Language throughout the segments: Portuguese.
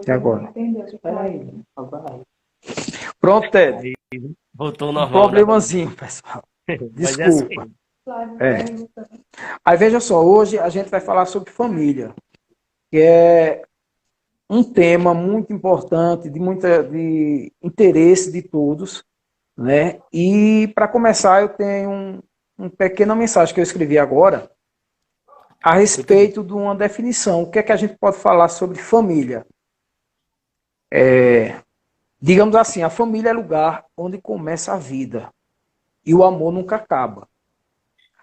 E agora? Espera aí. Vai. Pronto, Ted. Aí, voltou ao Um normal, né? problemazinho, pessoal. Mas é assim Desculpa. mesmo. É. Aí veja só, hoje a gente vai falar sobre família, que é um tema muito importante, de interesse de todos, né? E para começar, eu tenho uma pequena mensagem que eu escrevi agora a Muito bem. respeito de uma definição. O que é que a gente pode falar sobre família? Digamos assim, a família é lugar onde começa a vida e o amor nunca acaba.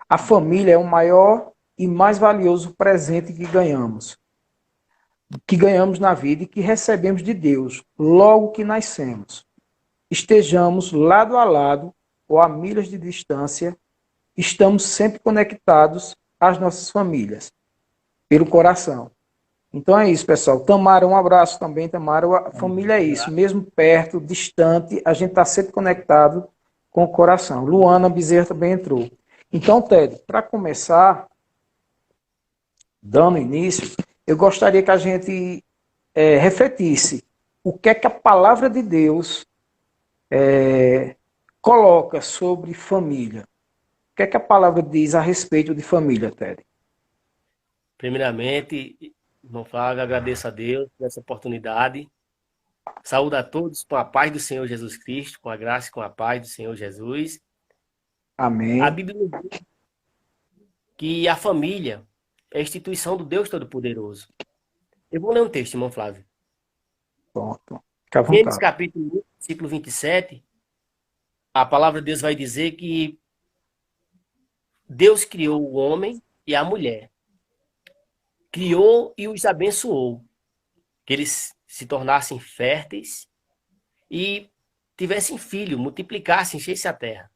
A família é o maior e mais valioso presente que ganhamos na vida e que recebemos de Deus logo que nascemos. Estejamos lado a lado ou a milhas de distância, estamos sempre conectados às nossas famílias, pelo coração. Então é isso, pessoal. Tamara, um abraço também, Tamara. A família é isso, mesmo perto, distante, a gente está sempre conectado com o coração. Luana Bezerra também entrou. Então, Ted, para começar, dando início, eu gostaria que a gente refletisse o que é que a palavra de Deus coloca sobre família. O que é que a palavra diz a respeito de família, Ted? Primeiramente, irmão Flávio, agradeço a Deus por essa oportunidade. Saúdo a todos com a paz do Senhor Jesus Cristo, com a graça e com a paz do Senhor Jesus. A Amém. Bíblia diz que a família é a instituição do Deus Todo-Poderoso. Eu vou ler um texto, irmão Flávio. Pronto. Fique à Gênesis vontade. capítulo 1, versículo 27, a palavra de Deus vai dizer que Deus criou o homem e a mulher. Criou e os abençoou, que eles se tornassem férteis e tivessem filho, multiplicassem, enchessem a terra.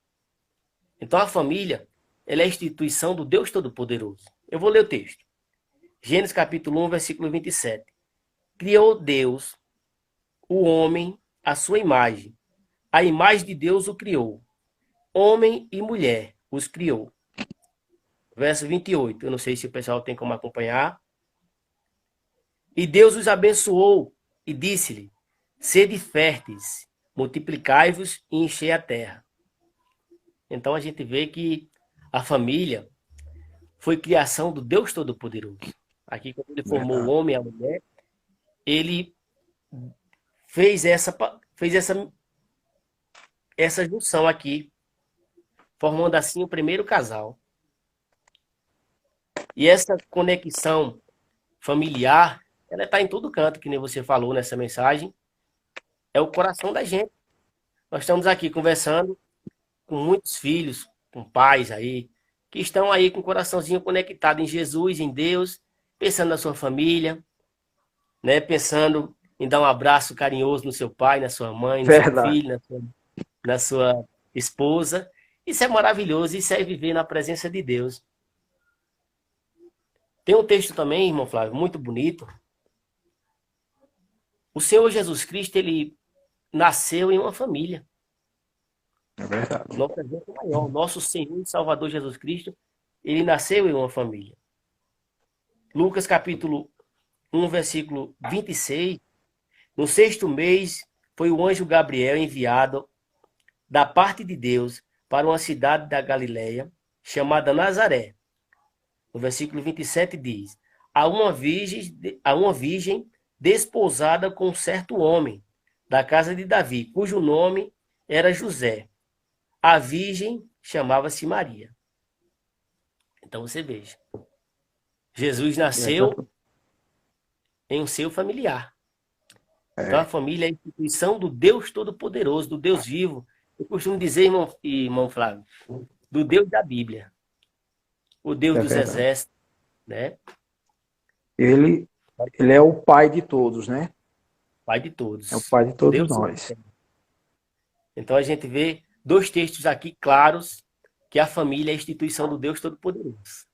Então a família, ela é a instituição do Deus Todo-Poderoso. Eu vou ler o texto. Gênesis capítulo 1, versículo 27. Criou Deus o homem à sua imagem. A imagem de Deus o criou. Homem e mulher os criou. Verso 28. Eu não sei se o pessoal tem como acompanhar. E Deus os abençoou e disse-lhe: sede férteis, multiplicai-vos e enchei a terra. Então a gente vê que a família foi criação do Deus Todo-Poderoso. Aqui, quando ele formou o Verdade. homem e a mulher, ele fez essa junção aqui, formando assim o primeiro casal. E essa conexão familiar, ela está em todo canto, que nem você falou nessa mensagem, é o coração da gente. Nós estamos aqui conversando com muitos filhos, com pais aí, que estão aí com o coraçãozinho conectado em Jesus, em Deus, pensando na sua família, né? Pensando em dar um abraço carinhoso no seu pai, na sua mãe, no seu Verdade. filho, na sua esposa. Isso é maravilhoso, isso é viver na presença de Deus. Tem um texto também, irmão Flávio, muito bonito. O Senhor Jesus Cristo, ele nasceu em uma família. É verdade. Nosso exemplo maior, nosso Senhor e Salvador Jesus Cristo, ele nasceu em uma família. Lucas capítulo 1, versículo 26. No sexto mês, foi o anjo Gabriel enviado da parte de Deus para uma cidade da Galileia, chamada Nazaré. No versículo 27 diz: a uma virgem desposada com um certo homem da casa de Davi, cujo nome era José. A virgem chamava-se Maria. Então você veja, Jesus nasceu em um seio familiar. Então a É, família é a instituição do Deus Todo-Poderoso, do Deus vivo. Eu costumo dizer, irmão Flávio, do Deus da Bíblia, o Deus é dos verdade. exércitos, né? Ele, ele é o pai de todos, né? Pai de É o todos. pai de todos Deus. nós. Então a gente vê dois textos aqui claros que a família é a instituição do Deus Todo-Poderoso.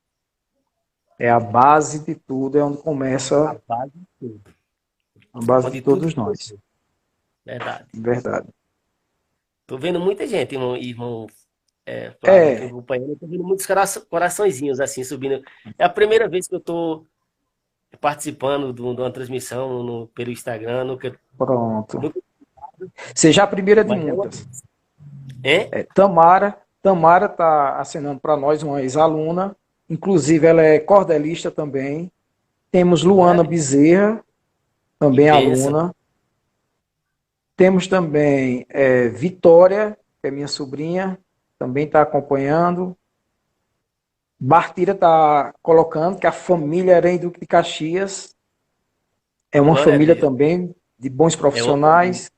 É a base de tudo, é onde A começa base de tudo. a base de Onde tudo todos nós. começou. Verdade. Verdade. Tô vendo muita gente, irmão Flávio, aqui É, acompanhando. Tô vendo muitos coraçõezinhos assim subindo. É a primeira vez que eu tô participando de uma transmissão pelo Instagram. Pronto. Nunca- Seja a primeira de mas é uma... muitas. É? Tamara está assinando para nós, uma ex-aluna. Inclusive, ela é cordelista também. Temos Glória a Luana Deus. Bezerra, Que também bênção. aluna. Temos também Vitória, que é minha sobrinha, também está acompanhando. Bartira está colocando que a família era em Duque de Caxias. É uma Glória a família Deus. também de bons É uma família. profissionais.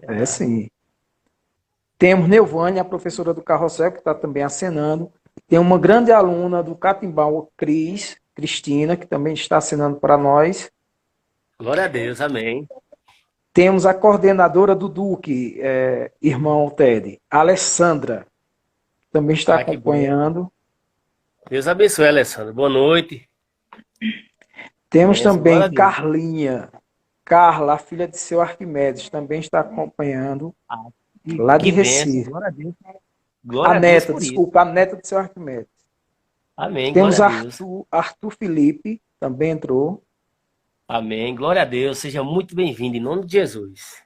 É Verdade. sim. Temos Neuvânia, a professora do Carrossel, que está também acenando. Tem uma grande aluna do Catimbau, Cristina, que também está acenando para nós. Glória a Deus. Amém. Temos a coordenadora do Duque, irmão Ted, Alessandra, que também está Ah, que bom. acompanhando. Deus abençoe, Alessandro. Boa noite. Temos Bênção. Glória também a Deus. Carlinha, Carla, a filha de seu Arquimedes, também está acompanhando, Ah, lá de que bênção. Recife. Glória a Deus. A Glória a Deus neta, por isso. desculpa, a neta de seu Arquimedes. Amém. Glória Temos a Deus. Arthur Felipe, também entrou. Amém. Glória a Deus. Seja muito bem-vindo em nome de Jesus.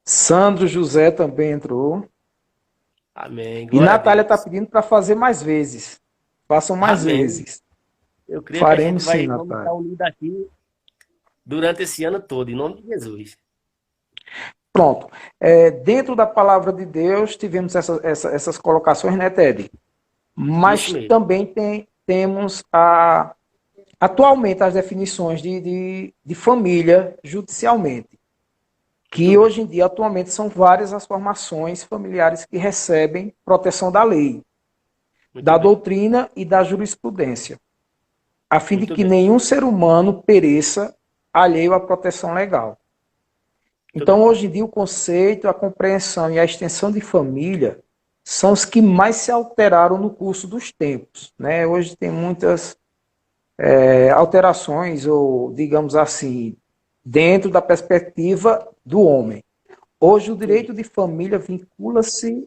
Sandro José também entrou. Amém. E Glória a Natália está Deus. pedindo para fazer mais vezes. Façam mais Amém. vezes. Eu creio que a gente Faremos sim, vamos estar Natália. unidos aqui durante esse ano todo, em nome de Jesus. Pronto. Dentro da palavra de Deus, tivemos essas colocações, né, Ted? Isso Mas mesmo. também temos atualmente as definições de família judicialmente. Muito Que bem. hoje em dia, atualmente, são várias as formações familiares que recebem proteção da lei, Muito da bem. doutrina e da jurisprudência, a fim de Muito que bem. nenhum ser humano pereça alheio à proteção legal. Muito Então, bem. hoje em dia, o conceito, a compreensão e a extensão de família são os que mais se alteraram no curso dos tempos. Né? Hoje tem muitas alterações, ou digamos assim, dentro da perspectiva do homem. Hoje, o Entendi. direito de família vincula-se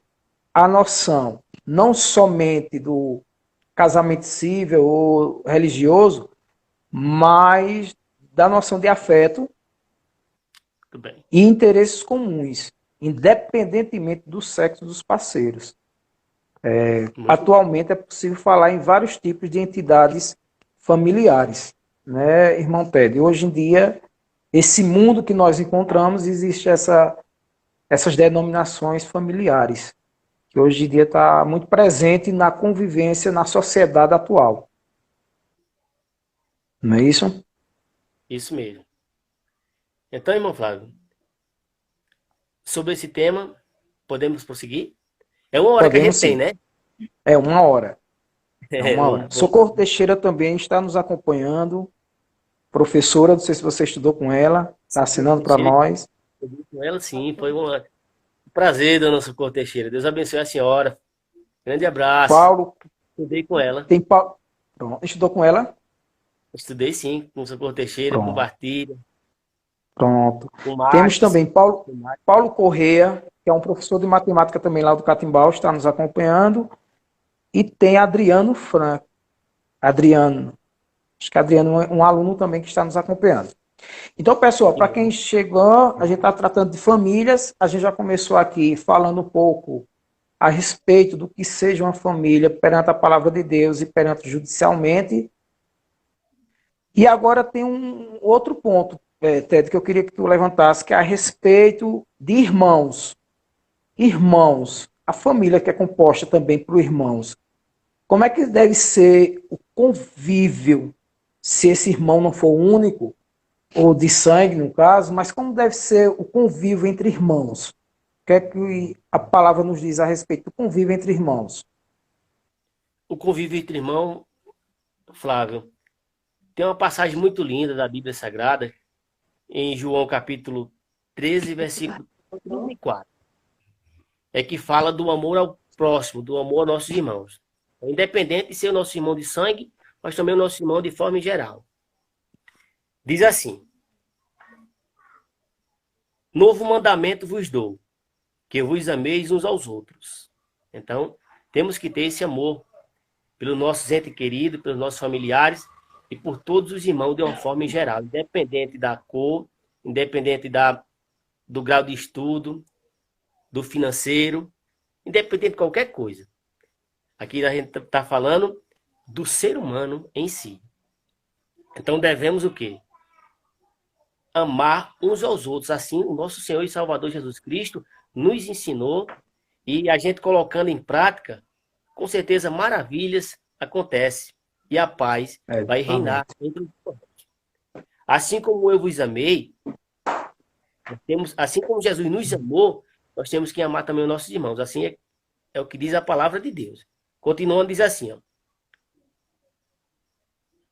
à noção não somente do casamento civil ou religioso, mas da noção de afeto Muito bem. e interesses comuns, independentemente do sexo dos parceiros. Muito bem. Atualmente é possível falar em vários tipos de entidades familiares, né, irmão Ted? Hoje em dia, esse mundo que nós encontramos, existe essas denominações familiares, que hoje em dia está muito presente na convivência na sociedade atual. Não é isso? Isso mesmo. Então, irmão Flávio, sobre esse tema, podemos prosseguir? É uma hora que a Podemos gente tem, sim. né? É uma hora. É É, uma hora. vamos... Socorro Teixeira também está nos acompanhando. Professora, não sei se você estudou com ela, está assinando para nós. Com ela, sim, foi um prazer, dona Socorro Teixeira. Deus abençoe a senhora. Grande abraço. Paulo, Estudei com ela. tem Paulo. Pronto, estudou com ela? Estudei, sim, com Socorro Teixeira, com Pronto, Bartilha, pronto. com Temos Marcos. também Paulo Correia, que é um professor de matemática também lá do Catimbau, está nos acompanhando. E tem Adriano Franco. Adriano. Acho que Adriano é um aluno também que está nos acompanhando. Então, pessoal, Que para bom. quem chegou, a gente está tratando de famílias. A gente já começou aqui falando um pouco a respeito do que seja uma família perante a palavra de Deus e perante judicialmente. E agora tem um outro ponto, Ted, que eu queria que tu levantasse, que é a respeito de irmãos. Irmãos, a família que é composta também por irmãos. Como é que deve ser o convívio, se esse irmão não for único, ou de sangue, no caso, mas como deve ser o convívio entre irmãos? O que é que a palavra nos diz a respeito do convívio entre irmãos? O convívio entre irmão, Flávio, tem uma passagem muito linda da Bíblia Sagrada, em João capítulo 13, versículo 34. É que fala do amor ao próximo, do amor aos nossos irmãos. Independente de ser o nosso irmão de sangue, mas também o nosso irmão de forma geral. Diz assim: novo mandamento vos dou, que vos ameis uns aos outros. Então, temos que ter esse amor pelos nossos entes queridos, pelos nossos familiares, e por todos os irmãos de uma forma em geral, independente da cor, independente do grau de estudo, do financeiro, independente de qualquer coisa. Aqui a gente está falando do ser humano em si. Então devemos o quê? Amar uns aos outros. Assim, o nosso Senhor e Salvador Jesus Cristo nos ensinou, e a gente colocando em prática, com certeza maravilhas acontecem e a paz vai reinar entre os irmãos. Assim como eu vos amei, assim como Jesus nos amou, nós temos que amar também os nossos irmãos. Assim é o que diz a palavra de Deus. Continuando, diz assim, ó,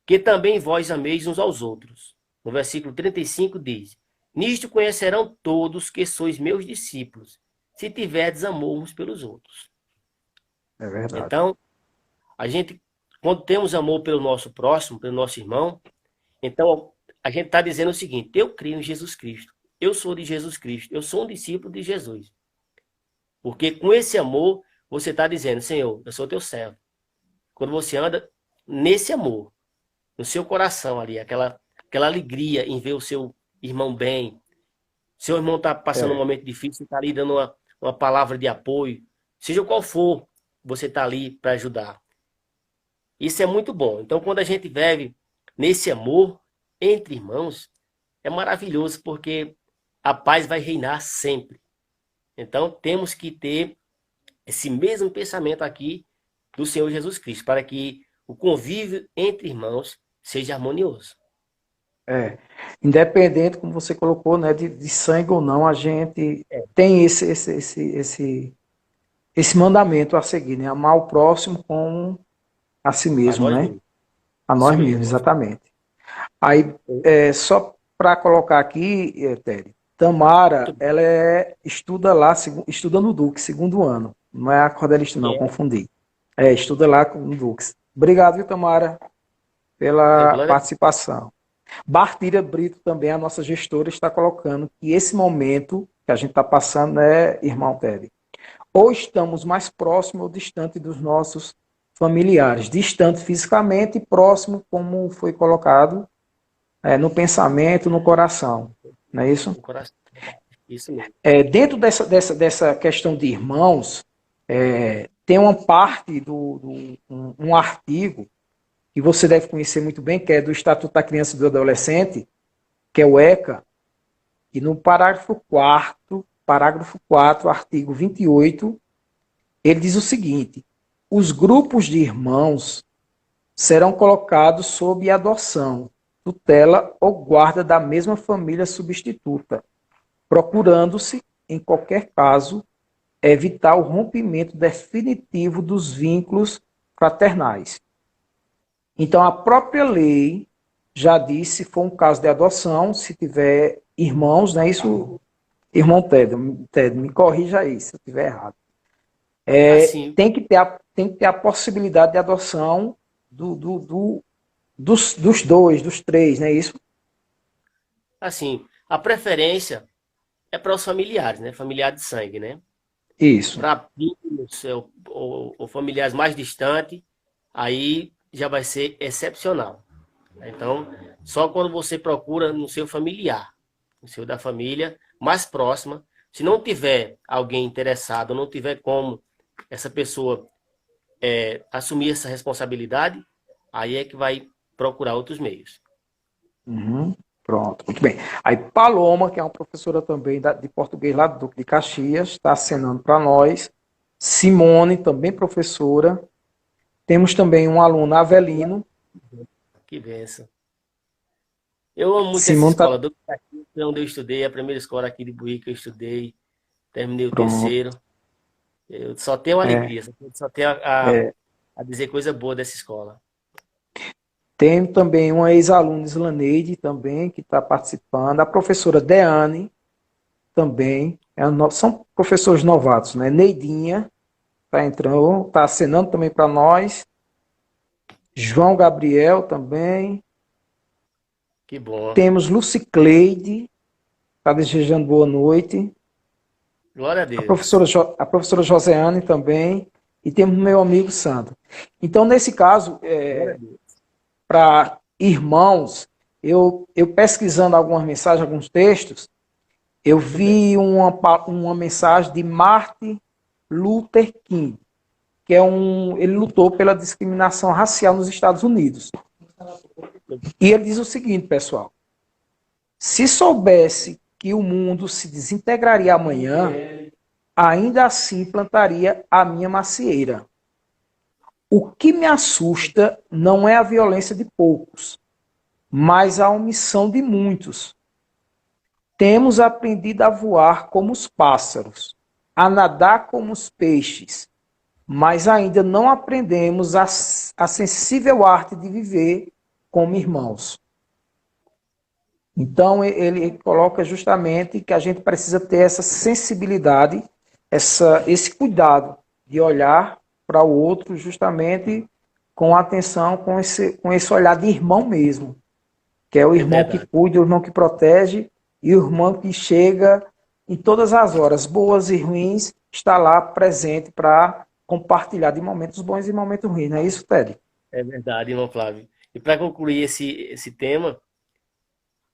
que também vós ameis uns aos outros. No versículo 35 diz, nisto conhecerão todos que sois meus discípulos, se tiverdes amor uns pelos outros. É verdade. Então, a gente, quando temos amor pelo nosso próximo, pelo nosso irmão, então a gente está dizendo o seguinte, eu creio em Jesus Cristo, eu sou de Jesus Cristo, eu sou um discípulo de Jesus. Porque com esse amor, você está dizendo, Senhor, eu sou teu servo. Quando você anda nesse amor, no seu coração ali, aquela alegria em ver o seu irmão bem, seu irmão está passando um momento difícil, está ali dando uma palavra de apoio, seja qual for, você está ali para ajudar. Isso é muito bom. Então, quando a gente vive nesse amor entre irmãos, é maravilhoso, porque a paz vai reinar sempre. Então, temos que ter esse mesmo pensamento aqui do Senhor Jesus Cristo, para que o convívio entre irmãos seja harmonioso. Independente, como você colocou, né, de sangue ou não, a gente tem esse mandamento a seguir, né? Amar o próximo como a si mesmo, né? A nós mesmos, exatamente. Aí, só para colocar aqui, Teddy, Tamara, ela estuda lá, estuda no Dux, segundo ano. Não é a cordelista, não, confundi. Estuda lá no Dux. Obrigado, viu, Tamara, pela participação. Bartira Brito também, a nossa gestora, está colocando que esse momento que a gente está passando, né, irmão Teddy, ou estamos mais próximos ou distante dos nossos familiares, distante fisicamente e próximo, como foi colocado, no pensamento, no coração. Não é isso? No coração. Isso mesmo. Dentro dessa questão de irmãos, tem uma parte um artigo que você deve conhecer muito bem, que é do Estatuto da Criança e do Adolescente, que é o ECA, e no parágrafo 4, artigo 28, ele diz o seguinte, os grupos de irmãos serão colocados sob adoção, tutela ou guarda da mesma família substituta, procurando-se, em qualquer caso, evitar o rompimento definitivo dos vínculos fraternais. Então, a própria lei já diz, se for um caso de adoção, se tiver irmãos, não é isso, irmão Ted, me corrija aí se eu estiver errado. Tem que ter a possibilidade de adoção dos dois, dos três, não é isso? Assim, a preferência é para os familiares, né? Familiar de sangue, né? Isso. Para primos ou familiares mais distantes, aí já vai ser excepcional. Então, só quando você procura no seu familiar, no seu da família mais próxima, se não tiver alguém interessado, não tiver como essa pessoa assumir essa responsabilidade, aí é que vai procurar outros meios. Pronto, muito bem. Aí Paloma, que é uma professora também de português lá do Duque de Caxias, está assinando para nós. Simone, também professora. Temos também um aluno, Avelino. Que benção. Eu amo muito Simone essa escola. Duque de Caxias foi onde eu estudei, a primeira escola aqui de Buí que eu estudei. Terminei o terceiro. Eu só tenho alegria, só tenho a dizer coisa boa dessa escola. Tem também uma ex-aluna, Islaneide, também, que está participando. A professora Deane, também. São professores novatos, né? Neidinha, está entrando, está assinando também para nós. João Gabriel também. Que bom. Temos Lucicleide, está desejando boa noite. Glória a Deus. A professora Joseane também. E temos meu amigo Sandro. Então, nesse caso, para irmãos, eu pesquisando algumas mensagens, alguns textos, eu vi uma mensagem de Martin Luther King, que ele lutou pela discriminação racial nos Estados Unidos. E ele diz o seguinte, pessoal: se soubesse que o mundo se desintegraria amanhã, ainda assim plantaria a minha macieira. O que me assusta não é a violência de poucos, mas a omissão de muitos. Temos aprendido a voar como os pássaros, a nadar como os peixes, mas ainda não aprendemos a sensível arte de viver como irmãos. Então, ele coloca justamente que a gente precisa ter essa sensibilidade, esse cuidado de olhar para o outro justamente com atenção, com esse olhar de irmão mesmo, que é o irmão que cuida, o irmão que protege e o irmão que chega em todas as horas, boas e ruins, está lá presente para compartilhar de momentos bons e momentos ruins. Não é isso, Ted? É verdade, irmão Flávio. E para concluir esse tema,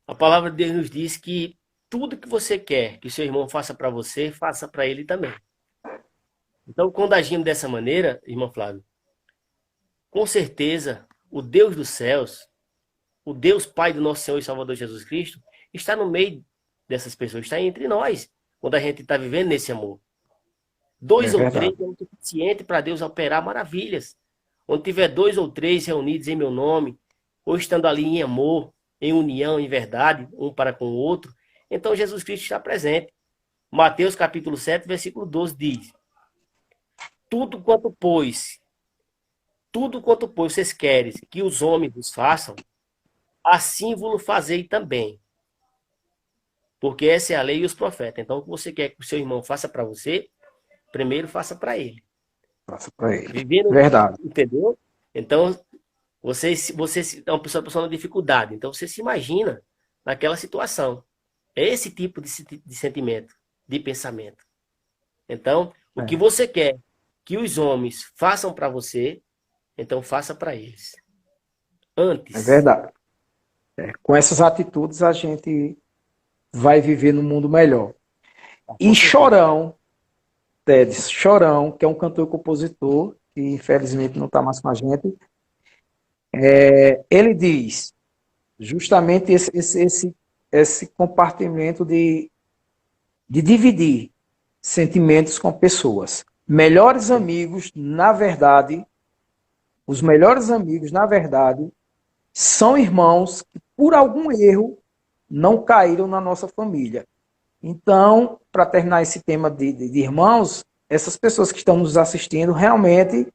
a palavra de Deus nos diz que tudo que você quer que o seu irmão faça para você, faça para ele também. Então, quando agimos dessa maneira, irmão Flávio, com certeza, o Deus dos céus, o Deus Pai do nosso Senhor e Salvador Jesus Cristo, está no meio dessas pessoas, está entre nós, quando a gente está vivendo nesse amor. Dois ou três é o suficiente para Deus operar maravilhas. Onde tiver 2 ou 3 reunidos em meu nome, ou estando ali em amor, em união, em verdade, um para com o outro, então Jesus Cristo está presente. Mateus capítulo 7, versículo 12 diz: Tudo quanto, pois, vocês querem que os homens vos façam, assim vos fazei também. Porque essa é a lei e os profetas. Então, o que você quer que o seu irmão faça para você, primeiro faça para ele. Faça para ele. Vivendo, verdade. Entendeu? Então, você é uma pessoa na dificuldade. Então, você se imagina naquela situação. É esse tipo de sentimento, de pensamento. Então, o que você quer que os homens façam para você, então faça para eles. Antes. É verdade. Com essas atitudes, a gente vai viver num mundo melhor. E Chorão, Ted, Chorão, que é um cantor e compositor, que infelizmente não está mais com a gente, ele diz justamente esse compartimento de dividir sentimentos com pessoas. Melhores amigos, na verdade, os melhores amigos, na verdade, são irmãos que, por algum erro, não caíram na nossa família. Então, para terminar esse tema de irmãos, essas pessoas que estão nos assistindo realmente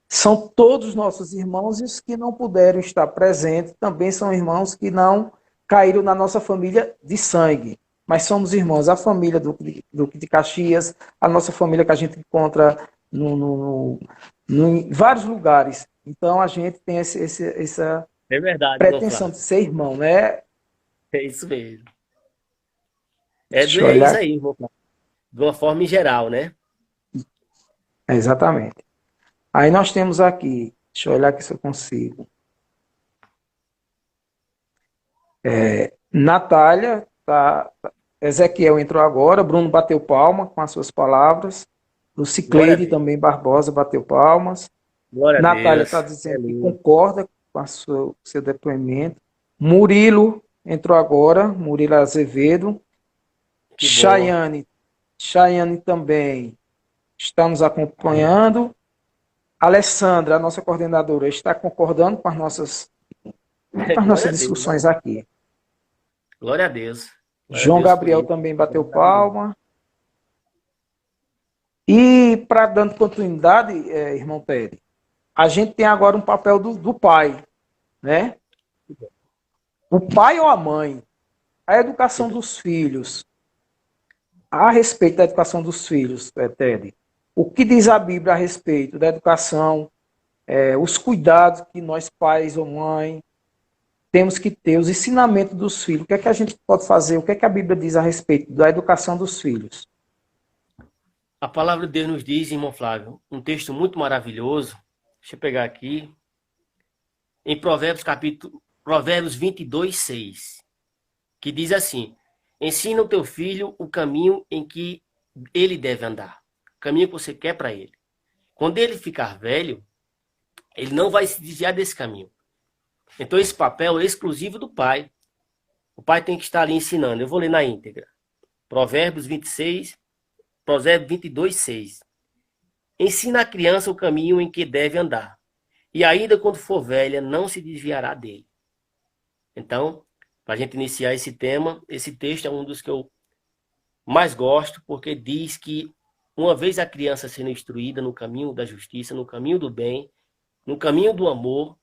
são todos nossos irmãos, e os que não puderam estar presentes também são irmãos que não caíram na nossa família de sangue. Mas somos irmãos, a família Duque de Caxias, a nossa família que a gente encontra em vários lugares. Então a gente tem essa pretensão de ser irmão, né? É isso mesmo. É isso aí, irmão. De uma forma em geral, né? Exatamente. Aí nós temos aqui, deixa eu olhar aqui se eu consigo. Natália, Ezequiel entrou agora, Bruno bateu palma com as suas palavras, Lucicleide também Barbosa bateu palmas. Glória Natália está dizendo que concorda com o seu depoimento. Murilo entrou agora, Murilo Azevedo. Chayane também está nos acompanhando. Alessandra, a nossa coordenadora, está concordando com as nossas discussões aqui. Glória a Deus. João Gabriel também bateu palma. E, para dando continuidade, irmão Ted, a gente tem agora um papel do pai, né? O pai ou a mãe, a educação dos filhos. A respeito da educação dos filhos, Ted, o que diz a Bíblia a respeito da educação, os cuidados que nós, pais ou mãe, temos que ter, os ensinamentos dos filhos, o que é que a gente pode fazer, o que é que a Bíblia diz a respeito da educação dos filhos? A palavra de Deus nos diz, irmão Flávio, um texto muito maravilhoso. Deixa eu pegar aqui. Em Provérbios, capítulo Provérbios 22:6, que diz assim: ensina o teu filho o caminho em que ele deve andar, o caminho que você quer para ele. Quando ele ficar velho, ele não vai se desviar desse caminho. Então esse papel é exclusivo do pai. O pai tem que estar ali ensinando. Eu vou ler na íntegra. Provérbios 26, Provérbios 22:6. Ensina a criança o caminho em que deve andar, e ainda quando for velha, não se desviará dele. Então, para a gente iniciar esse tema, esse texto é um dos que eu mais gosto, porque diz que uma vez a criança sendo instruída no caminho da justiça, no caminho do bem, no caminho do amor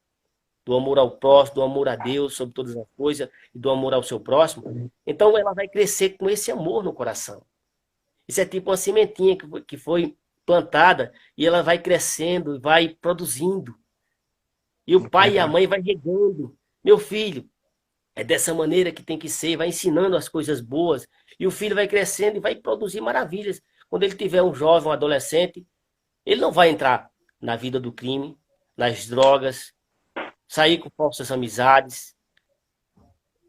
ao próximo, do amor a Deus sobre todas as coisas e do amor ao seu próximo, então ela vai crescer com esse amor no coração. Isso é tipo uma sementinha que foi plantada e ela vai crescendo e vai produzindo. E o pai e a mãe vai regando. Meu filho, é dessa maneira que tem que ser, vai ensinando as coisas boas. E o filho vai crescendo e vai produzir maravilhas. Quando ele tiver um jovem, um adolescente, ele não vai entrar na vida do crime, nas drogas, sair com falsas amizades,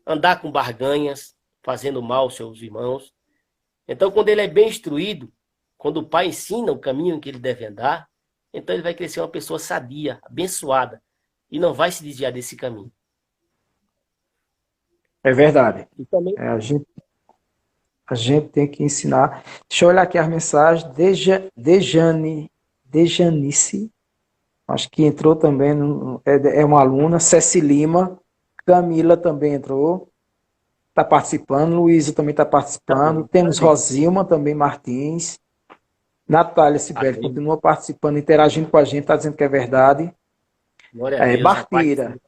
andar com barganhas, fazendo mal aos seus irmãos. Então, quando ele é bem instruído, quando o pai ensina o caminho em que ele deve andar, então ele vai crescer uma pessoa sadia, abençoada, e não vai se desviar desse caminho. É verdade. E também, A gente tem que ensinar. Deixa eu olhar aqui as mensagens. Dejanice, acho que entrou também, é uma aluna. Ceci Lima, Camila também entrou, está participando. Luísa também está participando. Temos Rosilma também Martins. Natália Sibeli continua participando, interagindo com a gente, está dizendo que é verdade. glória a Deus, Bartira.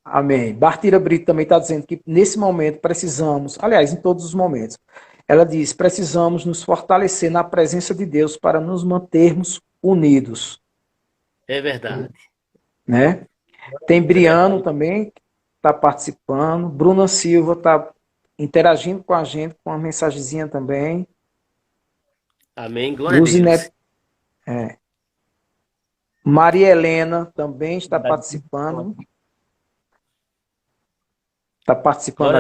Amém. Bartira Brito também está dizendo que nesse momento precisamos, aliás, em todos os momentos, ela diz, precisamos nos fortalecer na presença de Deus para nos mantermos unidos. É verdade. Né? Tem Briano também, que está participando. Bruna Silva está interagindo com a gente, com uma mensagenzinha também. Amém, glória a Deus. Maria Helena também está participando. Está participando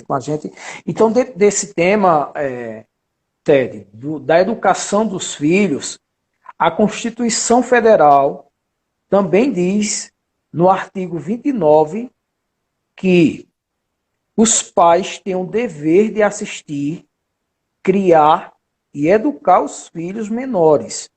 com a gente. Então, dentro desse tema, Ted, da educação dos filhos, a Constituição Federal também diz, no artigo 29, que os pais têm o dever de assistir, criar e educar os filhos menores.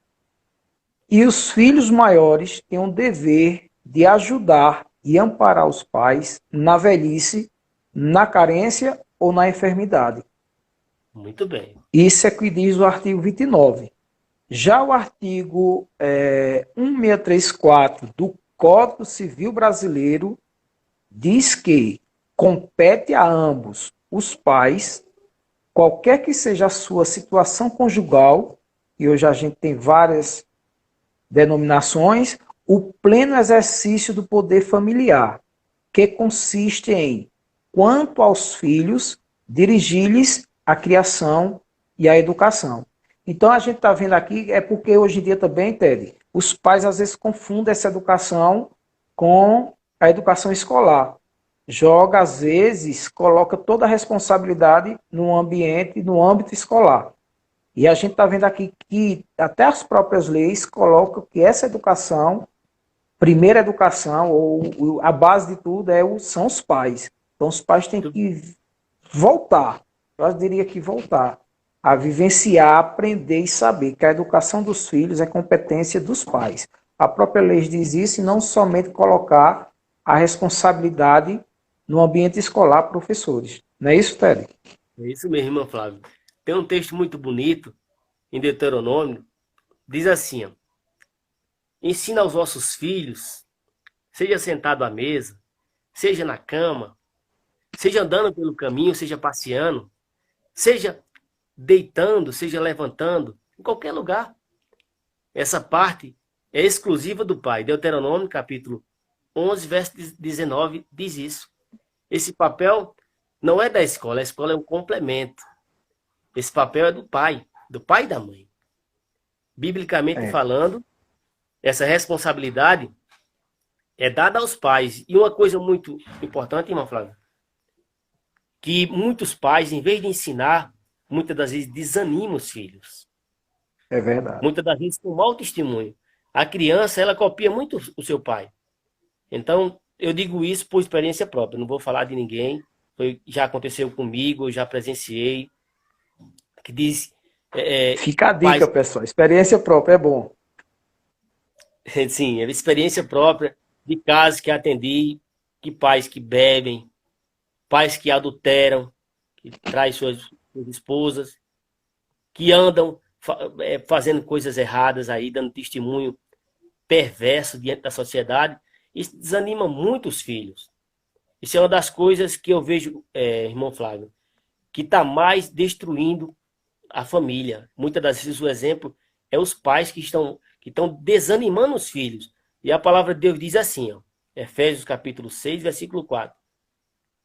E os filhos maiores têm o dever de ajudar e amparar os pais na velhice, na carência ou na enfermidade. Muito bem. Isso é o que diz o artigo 29. Já o artigo 1634 do Código Civil Brasileiro diz que compete a ambos os pais, qualquer que seja a sua situação conjugal, e hoje a gente tem várias denominações, o pleno exercício do poder familiar, que consiste em, quanto aos filhos, dirigir-lhes a criação e a educação. Então a gente está vendo aqui, é porque hoje em dia também, Ted, os pais às vezes confundem essa educação com a educação escolar. Joga, às vezes, coloca toda a responsabilidade no ambiente, no âmbito escolar. E a gente está vendo aqui que até as próprias leis colocam que essa educação, primeira educação, ou a base de tudo, são os pais. Então os pais têm que voltar, eu diria que voltar, a vivenciar, aprender e saber que a educação dos filhos é competência dos pais. A própria lei diz isso e não somente colocar a responsabilidade no ambiente escolar professores. Não é isso, Ted? É isso mesmo, irmão Flávio. Tem um texto muito bonito em Deuteronômio, diz assim, ó, ensina aos vossos filhos, seja sentado à mesa, seja na cama, seja andando pelo caminho, seja passeando, seja deitando, seja levantando, em qualquer lugar. Essa parte é exclusiva do pai. Deuteronômio, capítulo 11, verso 19, diz isso. Esse papel não é da escola, a escola é um complemento. Esse papel é do pai e da mãe. Biblicamente falando, essa responsabilidade é dada aos pais. E uma coisa muito importante, irmão Flávio, que muitos pais, em vez de ensinar, muitas das vezes desanimam os filhos. É verdade. Muitas das vezes com mau testemunho. A criança, ela copia muito o seu pai. Então, eu digo isso por experiência própria. Não vou falar de ninguém. Já aconteceu comigo, eu já presenciei. Que diz... Fica a pais, dica, pessoal. Experiência própria é bom. sim, experiência própria de casos que atendi, que pais que bebem, pais que adulteram, que traem suas esposas, que andam fazendo coisas erradas aí, dando testemunho perverso diante da sociedade. Isso desanima muito os filhos. Isso é uma das coisas que eu vejo, irmão Flávio, que está mais destruindo a família. Muitas das vezes o exemplo é os pais que estão desanimando os filhos. E a palavra de Deus diz assim, ó, Efésios capítulo 6, versículo 4.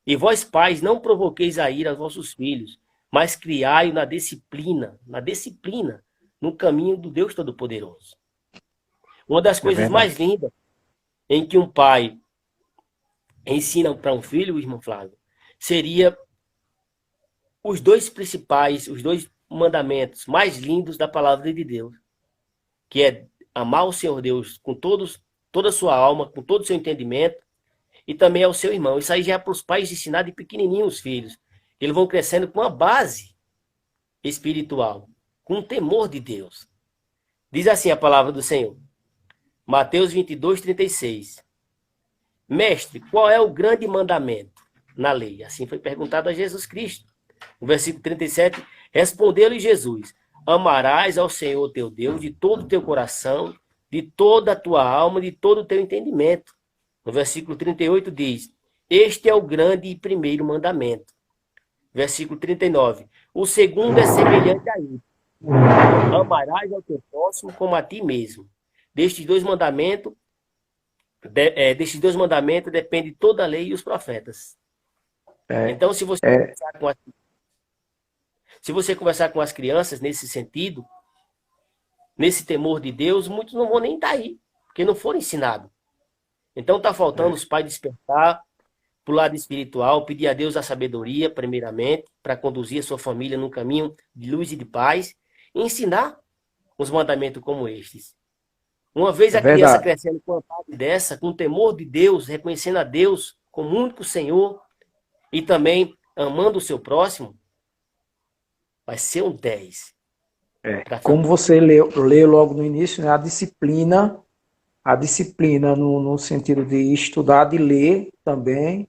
E vós, pais, não provoqueis a ira aos vossos filhos, mas criai-o na disciplina, no caminho do Deus Todo-Poderoso. Uma das coisas mais lindas em que um pai ensina para um filho, irmão Flávio, seria os dois mandamentos mais lindos da palavra de Deus, que é amar o Senhor Deus com toda a sua alma, com todo o seu entendimento, e também ao seu irmão. Isso aí já é para os pais ensinar de pequenininho os filhos. Eles vão crescendo com uma base espiritual, com o temor de Deus. Diz assim a palavra do Senhor. Mateus 22, 36. Mestre, qual é o grande mandamento na lei? Assim foi perguntado a Jesus Cristo. No versículo 37, respondeu-lhe Jesus: amarás ao Senhor teu Deus de todo o teu coração, de toda a tua alma, de todo o teu entendimento. No versículo 38 diz: este é o grande e primeiro mandamento. Versículo 39. O segundo é semelhante a ele: amarás ao teu próximo como a ti mesmo. Destes dois mandamentos depende toda a lei e os profetas. Então, se você conversar com as crianças nesse sentido, nesse temor de Deus, muitos não vão nem estar aí, porque não foram ensinados. Então está faltando os pais despertar para o lado espiritual, pedir a Deus a sabedoria, primeiramente, para conduzir a sua família num caminho de luz e de paz, e ensinar os mandamentos como estes. Uma vez a criança crescendo com uma parte dessa, com o temor de Deus, reconhecendo a Deus como único Senhor e também amando o seu próximo, vai ser um 10. Como você leu logo no início, né, a disciplina no sentido de estudar, de ler também,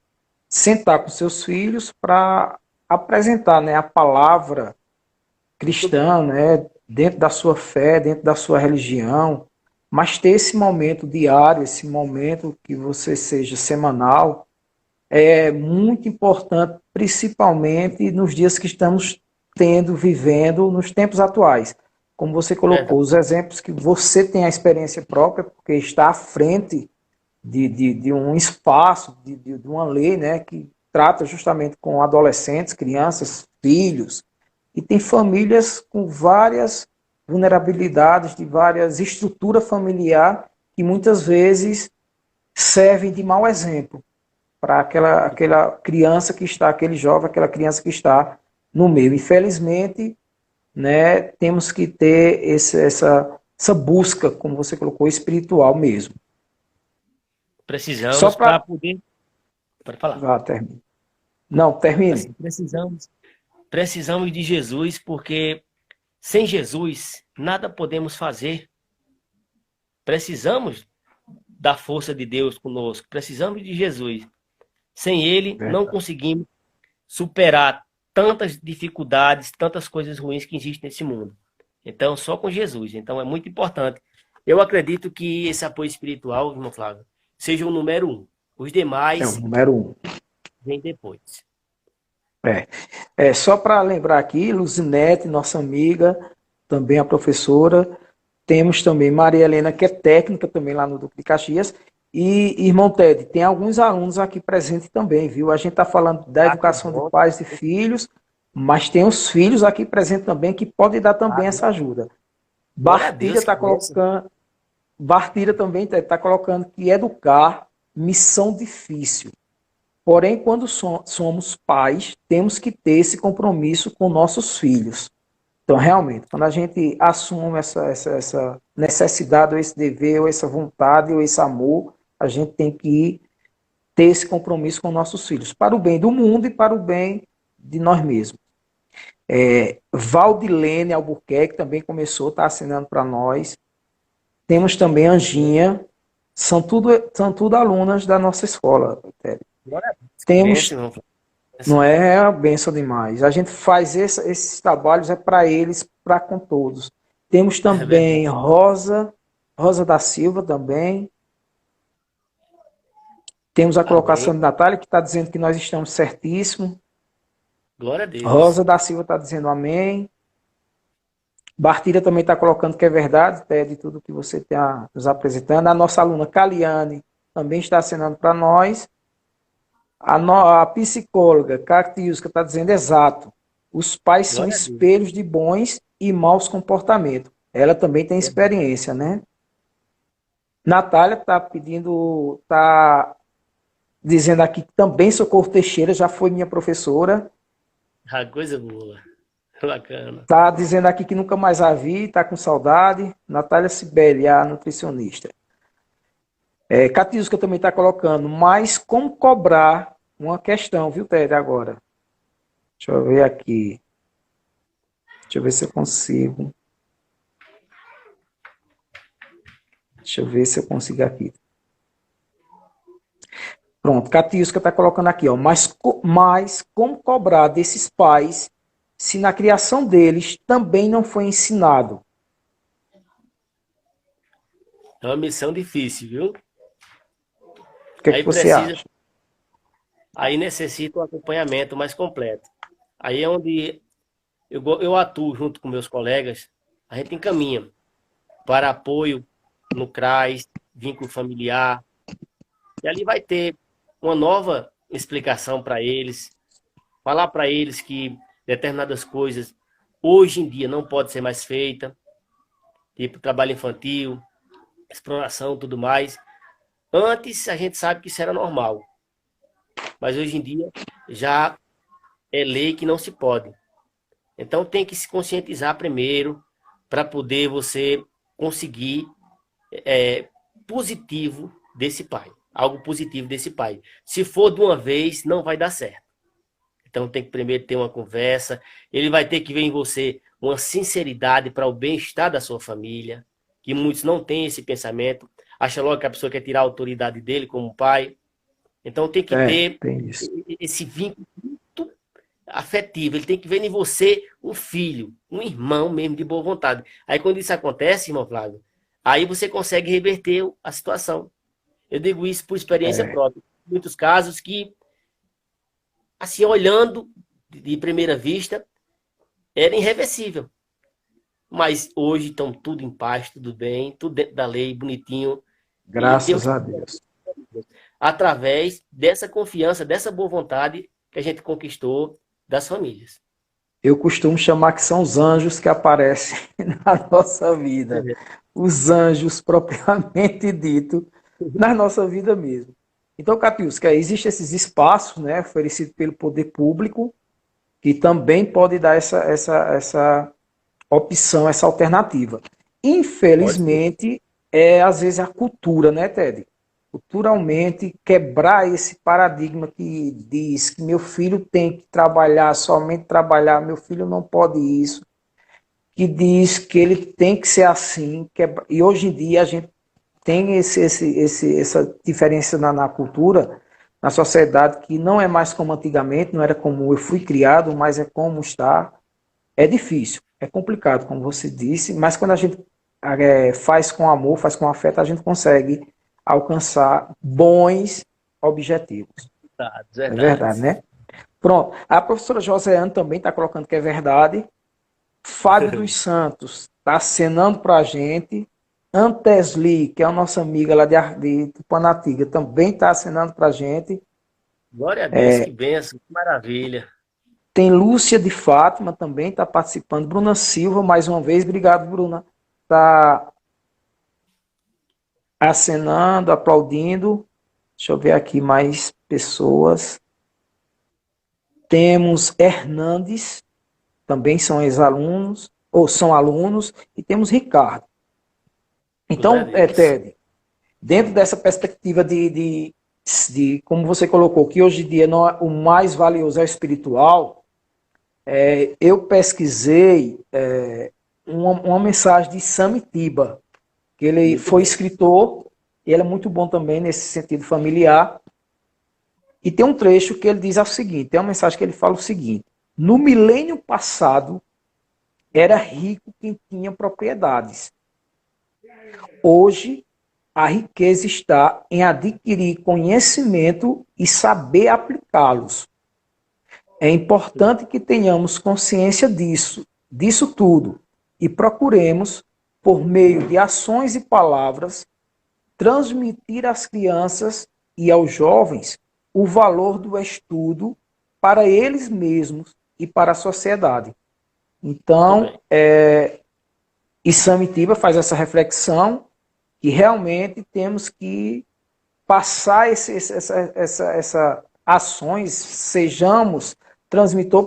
sentar com seus filhos para apresentar, né, a palavra cristã, né, dentro da sua fé, dentro da sua religião, mas ter esse momento diário, esse momento que você seja semanal, é muito importante, principalmente nos dias que estamos vivendo nos tempos atuais. Como você colocou, os exemplos que você tem a experiência própria, porque está à frente de um espaço, de uma lei, né, que trata justamente com adolescentes, crianças, filhos, e tem famílias com várias vulnerabilidades, de várias estruturas familiares, que muitas vezes servem de mau exemplo para aquela criança que está, aquele jovem, aquela criança que está no meio. Infelizmente, né, temos que ter essa busca, como você colocou, espiritual mesmo. Precisamos para poder... Pode falar. Termine. Não, termine. Precisamos de Jesus, porque sem Jesus nada podemos fazer. Precisamos da força de Deus conosco. Precisamos de Jesus. Sem Ele, não conseguimos superar tantas dificuldades, tantas coisas ruins que existem nesse mundo. Então, só com Jesus. Então, é muito importante. Eu acredito que esse apoio espiritual, irmão Flávio, seja o número 1. Os demais... É o número 1. Vem depois. Só para lembrar aqui, Luzinete, nossa amiga, também a professora. Temos também Maria Helena, que é técnica também lá no Duque de Caxias. E, irmão Ted, tem alguns alunos aqui presentes também, viu? A gente está falando da educação de pais e filhos, mas tem os filhos aqui presentes também que podem dar também essa ajuda. Bartira está colocando, também está colocando que educar missão difícil. Porém, quando somos pais, temos que ter esse compromisso com nossos filhos. Então, realmente, quando a gente assume essa necessidade, ou esse dever, ou essa vontade, ou esse amor, a gente tem que ter esse compromisso com nossos filhos, para o bem do mundo e para o bem de nós mesmos. Valdilene Albuquerque também começou, está assinando para nós. Temos também Anjinha, são tudo alunas da nossa escola. Temos, não é a bênção demais. A gente faz esses trabalhos para eles, para com todos. Temos também Rosa da Silva também. Temos a colocação de Natália, que está dizendo que nós estamos certíssimos. Glória a Deus. Rosa da Silva está dizendo amém. Bartira também está colocando que é verdade, de tudo que você está nos apresentando. A nossa aluna Caliane também está assinando para nós. A psicóloga Catiusca está dizendo exato. Os pais são espelhos de bons e maus comportamentos. Ela também tem experiência, né? Natália está dizendo aqui que também Socorro Teixeira já foi minha professora. Ah, coisa boa. Bacana. Está dizendo aqui que nunca mais a vi, está com saudade. Natália Sibeli, a nutricionista. Catiusca também está colocando, mas como cobrar uma questão, viu, Ted, agora? Deixa eu ver aqui. Deixa eu ver se eu consigo. Deixa eu ver se eu consigo aqui. Pronto, Catiusca está colocando aqui, ó. Mas como cobrar desses pais se na criação deles também não foi ensinado? É uma missão difícil, viu? O que você acha? Aí necessita um acompanhamento mais completo. Aí é onde eu atuo junto com meus colegas, a gente encaminha para apoio no CRAS, vínculo familiar, e ali vai ter uma nova explicação para eles, falar para eles que determinadas coisas hoje em dia não pode ser mais feita, tipo trabalho infantil, exploração, tudo mais. Antes a gente sabe que isso era normal, mas hoje em dia já é lei que não se pode. Então tem que se conscientizar primeiro para poder você conseguir positivo desse pai, algo positivo desse pai. Se for de uma vez, não vai dar certo. Então tem que primeiro ter uma conversa, ele vai ter que ver em você uma sinceridade para o bem-estar da sua família, que muitos não têm esse pensamento, acha logo que a pessoa quer tirar a autoridade dele como pai. Então tem que ter esse vínculo muito afetivo, ele tem que ver em você um filho, um irmão mesmo de boa vontade. Aí quando isso acontece, irmão Flávio, aí você consegue reverter a situação. Eu digo isso por experiência própria. Muitos casos que, assim, olhando de primeira vista, era irreversível. Mas hoje estão tudo em paz, tudo bem, tudo dentro da lei, bonitinho. Graças a Deus. Através dessa confiança, dessa boa vontade que a gente conquistou das famílias. Eu costumo chamar que são os anjos que aparecem na nossa vida. Os anjos propriamente dito, na nossa vida mesmo. Então, Catiusca, existem esses espaços, né, oferecidos pelo poder público, que também pode dar essa opção, essa alternativa. Infelizmente, às vezes a cultura, né, Ted? Culturalmente, quebrar esse paradigma que diz que meu filho tem que trabalhar, somente trabalhar, meu filho não pode isso, que diz que ele tem que ser assim, e hoje em dia a gente tem essa diferença na cultura, na sociedade, que não é mais como antigamente, não era como eu fui criado, mas é como está. É difícil, é complicado, como você disse, mas quando a gente faz com amor, faz com afeto, a gente consegue alcançar bons objetivos. É verdade, né? Pronto. A professora Joséane também está colocando que é verdade. Fábio dos Santos está acenando para a gente. Antesli, que é a nossa amiga lá de Tupanatiga, também está acenando para a gente. Glória a Deus, que bênção, que maravilha. Tem Lúcia de Fátima também está participando. Bruna Silva, mais uma vez. Obrigado, Bruna. Está acenando, aplaudindo. Deixa eu ver aqui mais pessoas. Temos Hernandes, também são ex-alunos, ou são alunos, e temos Ricardo. Glória a Então, Deus. Ted, dentro dessa perspectiva como você colocou, que hoje em dia não é, o mais valioso é o espiritual, eu pesquisei uma mensagem de Samitiba, que ele Muito foi bom. escritor, e ele é muito bom também nesse sentido familiar. E tem um trecho que ele diz o seguinte, tem uma mensagem que ele fala o seguinte: no milênio passado era rico quem tinha propriedades. Hoje a riqueza está em adquirir conhecimento e saber aplicá-los. É importante que tenhamos consciência disso tudo, e procuremos, por meio de ações e palavras, transmitir às crianças e aos jovens o valor do estudo para eles mesmos e para a sociedade. Muito Então, bem. Isamitiba faz essa reflexão que realmente temos que passar essa ações, sejamos transmitir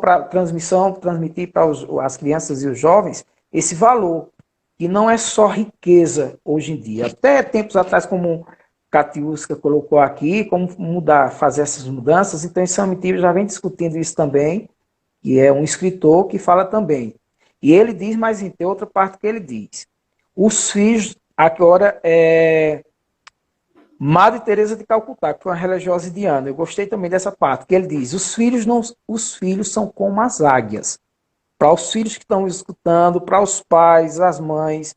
para as crianças e os jovens esse valor, que não é só riqueza hoje em dia. Até tempos atrás, como Katiuska colocou aqui, como mudar, fazer essas mudanças, então esse Samitiba já vem discutindo isso também, que é um escritor que fala também. E ele diz, mas tem outra parte que ele diz. Os filhos, agora Madre Teresa de Calcutá, que foi uma religiosa indiana. Eu gostei também dessa parte, que ele diz: os filhos são como as águias. Para os filhos que estão escutando, para os pais, as mães,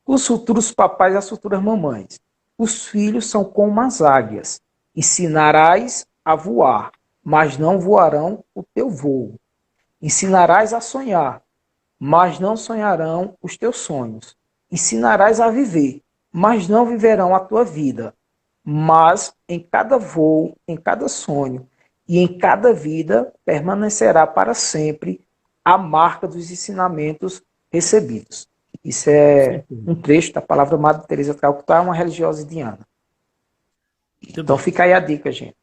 os futuros papais e as futuras mamães. Os filhos são como as águias. Ensinarás a voar, mas não voarão o teu voo. Ensinarás a sonhar, mas não sonharão os teus sonhos. Ensinarás a viver, mas não viverão a tua vida. Mas em cada voo, em cada sonho e em cada vida permanecerá para sempre a marca dos ensinamentos recebidos. Isso Com é certeza. um trecho da palavra Madre Teresa de Calcutá, uma religiosa indiana. Muito Então bem. fica aí a dica, gente.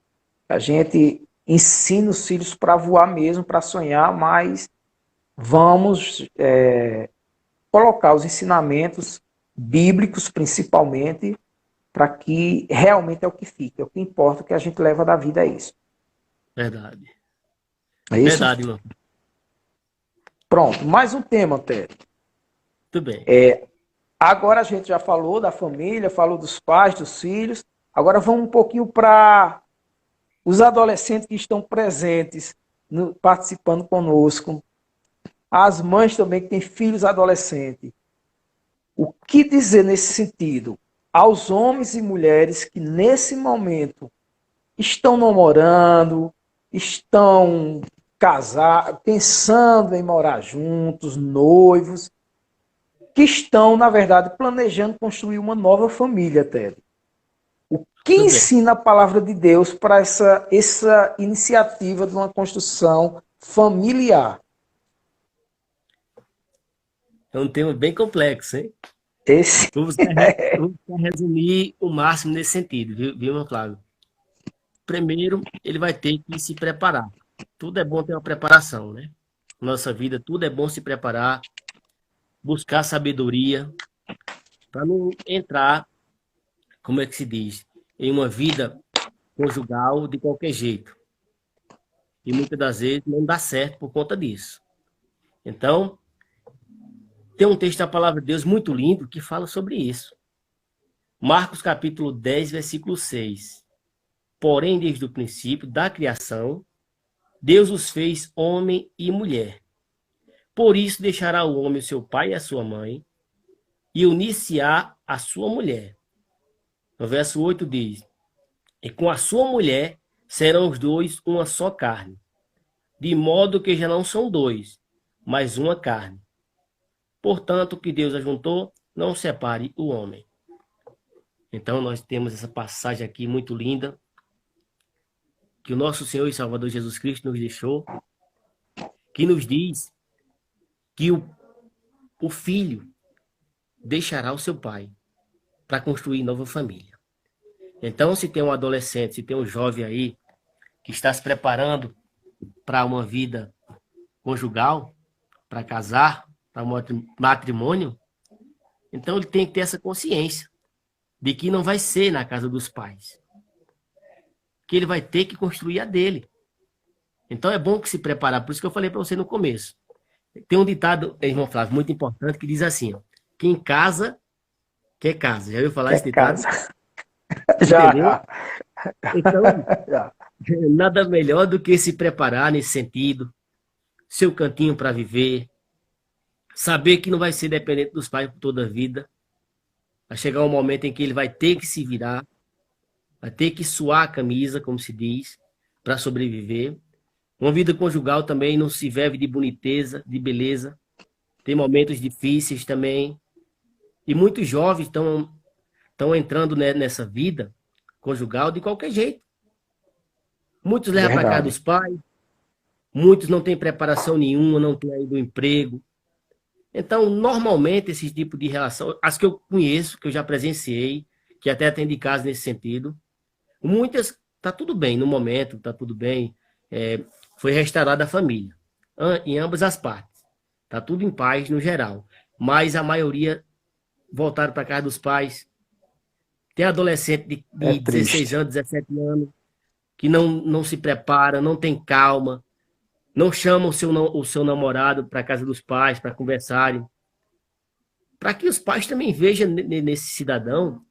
A gente ensina os filhos para voar mesmo, para sonhar, mas vamos colocar os ensinamentos bíblicos, principalmente, para que realmente é o que fica. O que importa, o que a gente leva da vida é isso. Verdade. É isso? Verdade, irmão. Pronto, mais um tema, Ted. Muito bem. Agora a gente já falou da família, falou dos pais, dos filhos. Agora vamos um pouquinho para os adolescentes que estão presentes, participando conosco. As mães também que têm filhos adolescentes. O que dizer nesse sentido? Aos homens e mulheres que nesse momento estão namorando, estão casados, pensando em morar juntos, noivos, que estão, na verdade, planejando construir uma nova família, Ted. O que Muito bem. ensina a palavra de Deus para essa iniciativa de uma construção familiar? É um tema bem complexo, hein? Esse Eu vou resumir o máximo nesse sentido, viu, meu Flávio? Primeiro, ele vai ter que se preparar. Tudo é bom ter uma preparação, né? Nossa vida, tudo é bom se preparar, buscar sabedoria, para não entrar, como é que se diz, em uma vida conjugal de qualquer jeito. E muitas das vezes não dá certo por conta disso. Então, tem um texto da palavra de Deus muito lindo que fala sobre isso. Marcos capítulo 10, versículo 6. Porém, desde o princípio da criação, Deus os fez homem e mulher. Por isso deixará o homem o seu pai e a sua mãe, e unir-se-á a sua mulher. No verso 8 diz: e com a sua mulher serão os dois uma só carne, de modo que já não são dois, mas uma carne. Portanto, o que Deus ajuntou, não separe o homem. Então, nós temos essa passagem aqui muito linda, que o nosso Senhor e Salvador Jesus Cristo nos deixou, que nos diz que o filho deixará o seu pai para construir nova família. Então, se tem um adolescente, se tem um jovem aí que está se preparando para uma vida conjugal, para casar, para um matrimônio, então ele tem que ter essa consciência de que não vai ser na casa dos pais, que ele vai ter que construir a dele. Então é bom que se preparar, por isso que eu falei para você no começo. Tem um ditado, irmão Flávio, muito importante, que diz assim, ó, quem casa, quer casa. Já ouviu falar esse É ditado? casa. Entendeu? Já, Então, já. nada melhor do que se preparar nesse sentido, seu cantinho para viver, saber que não vai ser dependente dos pais por toda a vida. Vai chegar um momento em que ele vai ter que se virar, vai ter que suar a camisa, como se diz, para sobreviver. Uma vida conjugal também não se vive de boniteza, de beleza. Tem momentos difíceis também. E muitos jovens estão entrando nessa vida conjugal de qualquer jeito. Muitos levam para casa Verdade. dos pais, muitos não têm preparação nenhuma, não têm ainda um emprego. Então, normalmente, esse tipo de relação, as que eu conheço, que eu já presenciei, que até atendi casos nesse sentido, muitas, tá tudo bem no momento, tá tudo bem, foi restaurada a família, em ambas as partes. Tá tudo em paz no geral. Mas a maioria voltaram para casa dos pais. Tem adolescente É de 16 triste. anos, 17 anos, que não se prepara, não tem calma, não chama o seu namorado para casa dos pais para conversarem, para que os pais também vejam nesse cidadão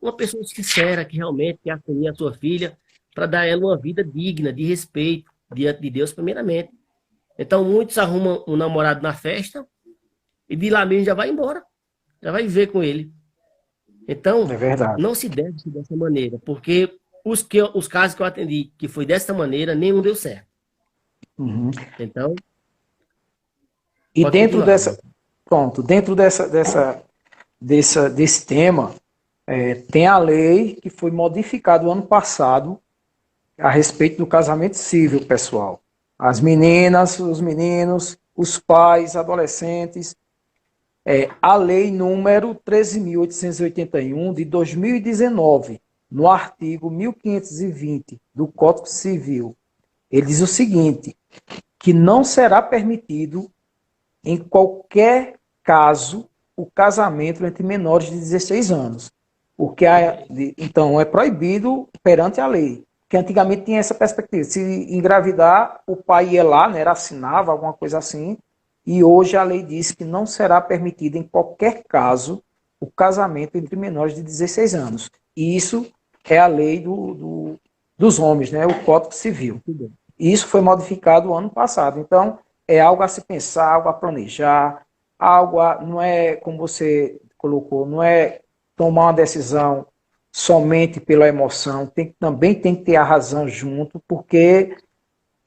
uma pessoa sincera que realmente quer assumir a sua filha para dar a ela uma vida digna, de respeito diante de Deus primeiramente. Então muitos arrumam um namorado na festa e de lá mesmo já vai embora, já vai viver com ele. É Então verdade. não se deve ser dessa maneira, porque os casos que eu atendi que foi dessa maneira, nenhum deu certo. Uhum. Então, E pode dentro continuar. dessa, pronto, dentro desse tema, tem a lei que foi modificada o ano passado a respeito do casamento civil, pessoal. As meninas, os meninos, os pais, adolescentes, a lei número 13.881 de 2019, no artigo 1520 do Código Civil, ele diz o seguinte, que não será permitido, em qualquer caso, o casamento entre menores de 16 anos. Porque, então, é proibido perante a lei. Porque antigamente tinha essa perspectiva. Se engravidar, o pai ia lá, né, assinava alguma coisa assim, e hoje a lei diz que não será permitido, em qualquer caso, o casamento entre menores de 16 anos. E isso é a lei dos homens, né, o Código Civil. E isso foi modificado ano passado. Então, é algo a se pensar, algo a planejar, não é, como você colocou, não é tomar uma decisão somente pela emoção, também tem que ter a razão junto, porque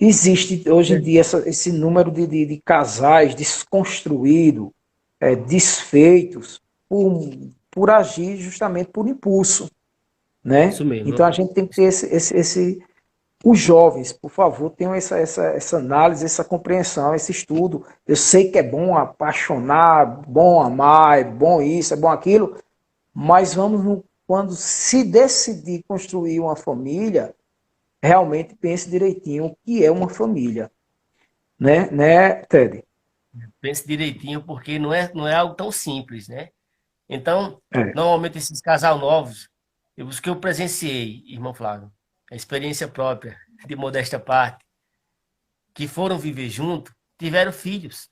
existe hoje em dia esse número de casais desconstruídos, desfeitos, por agir justamente por impulso. Né? Isso mesmo. Então a gente tem que ter os jovens, por favor, tenham essa análise, essa compreensão, esse estudo. Eu sei que é bom apaixonar, bom amar, é bom isso, é bom aquilo, mas quando se decidir construir uma família, realmente pense direitinho o que é uma família. Né, Ted? Pense direitinho, porque não é algo tão simples, né? Então, É, normalmente esses casal novos, os que eu presenciei, irmão Flávio, a experiência própria, de modesta parte, que foram viver junto, tiveram filhos.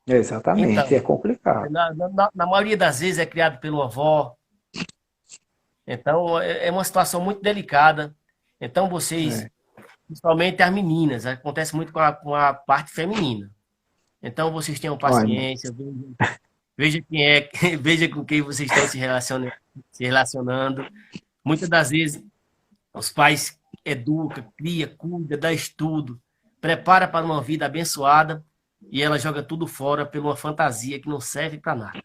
exatamente, é Então, complicado. na maioria das vezes é criado pela avó. Então, é uma situação muito delicada. Então, vocês, É. principalmente as meninas, acontece muito com a parte feminina. Então, vocês tenham Olha, irmão, paciência, veja quem é, veja com quem vocês estão se relacionando. Muitas das vezes, os pais educam, cria, cuida, dá estudo, prepara para uma vida abençoada e ela joga tudo fora por uma fantasia que não serve para nada.